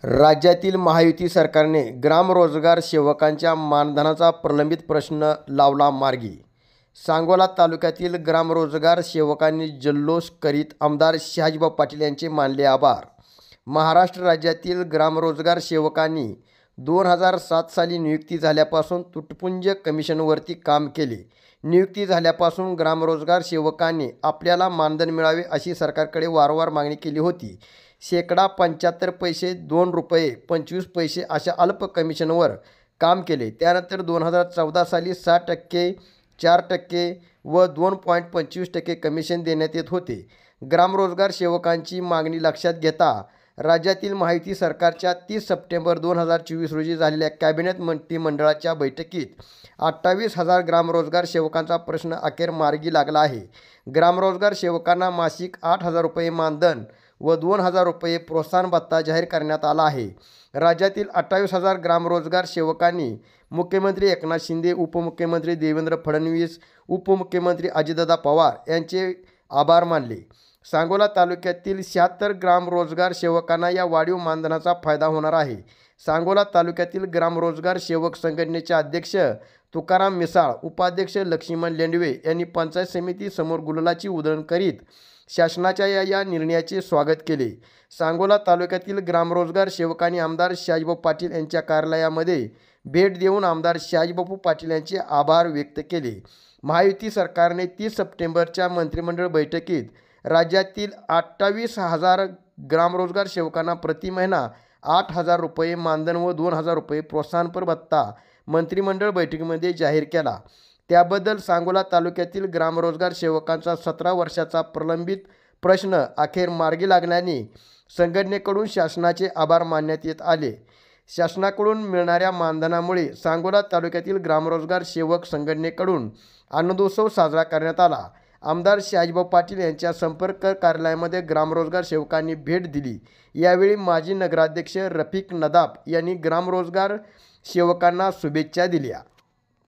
राज्यातील महायुती सरकारने ग्रामरोजगार सेवकांच्या मानधनाचा प्रलंबित प्रश्न लावला मार्गी. सांगोला तालुक्यातील ग्रामरोजगार सेवकांनी जल्लोष करीत आमदार शहाजीभाऊ पाटील यांचे मानले आभार. महाराष्ट्र राज्यातील ग्रामरोजगार सेवकांनी 2007 साली नियुक्ती झाल्यापासून तुटपुंज कमिशनवरती काम केले. नियुक्ती झाल्यापासून ग्रामरोजगार सेवकांनी आपल्याला मानधन मिळावे अशी सरकारकडे वारंवार मागणी केली होती. शेकडा 75 पैसे, 2 रुपये 25 पैसे अशा अल्प कमिशनवर काम केले. त्यानंतर 2014 साली 6%, 4% व 2.25% कमिशन देण्यात येत होते. ग्रामरोजगार सेवकांची मागणी लक्षात घेता राज्यातील महायुती सरकारच्या 30 सप्टेंबर 2024 रोजी झालेल्या कॅबिनेट मंत्रिमंडळाच्या बैठकीत 28,000 ग्रामरोजगार सेवकांचा प्रश्न अखेर मार्गी लागला आहे. ग्रामरोजगार सेवकांना मासिक 8,000 रुपये मानधन व 2,000 रुपये प्रोत्साहन भत्ता जाहीर करण्यात आला आहे. राज्यातील 28,000 ग्रामरोजगार सेवकांनी मुख्यमंत्री एकनाथ शिंदे, उपमुख्यमंत्री देवेंद्र फडणवीस, उपमुख्यमंत्री अजितदादा पवार यांचे आभार मानले. सांगोला तालुक्यातील 76 ग्रामरोजगार सेवकांना या वाढीव मानधनाचा फायदा होणार आहे. सांगोला तालुक्यातील ग्रामरोजगार सेवक संघटनेचे अध्यक्ष तुकाराम मिसाळ, उपाध्यक्ष लक्ष्मण लेंडवे यांनी पंचायत समिती समोर गुलालाची उधळण करीत शासनाच्या या निर्णयाचे स्वागत केले. सांगोला तालुक्यातील ग्रामरोजगार सेवकांनी आमदार शहाजीभाऊ पाटील यांच्या कार्यालयामध्ये भेट देऊन आमदार शहाजीबापू पाटील यांचे आभार व्यक्त केले. महायुती सरकारने 30 सप्टेंबरच्या मंत्रिमंडळ बैठकीत राज्यातील 28,000 ग्रामरोजगार सेवकांना प्रति महिना 8,000 रुपये मानधन व 2,000 रुपये प्रोत्साहनपर भत्ता मंत्रिमंडळ बैठकीमध्ये जाहीर केला. त्याबद्दल सांगोला तालुक्यातील ग्रामरोजगार सेवकांचा 17 वर्षाचा प्रलंबित प्रश्न अखेर मार्गी लागल्याने संघटनेकडून शासनाचे आभार मानण्यात येत आले. शासनाकडून मिळणाऱ्या मानधनामुळे सांगोला तालुक्यातील ग्रामरोजगार सेवक संघटनेकडून आनंदोत्सव साजरा करण्यात आला. आमदार शहाजीभाऊ पाटील यांच्या संपर्क कार्यालयामध्ये ग्रामरोजगार सेवकांनी भेट दिली. यावेळी माजी नगराध्यक्ष रफिक नदाब यांनी ग्रामरोजगार सेवकांना शुभेच्छा दिल्या.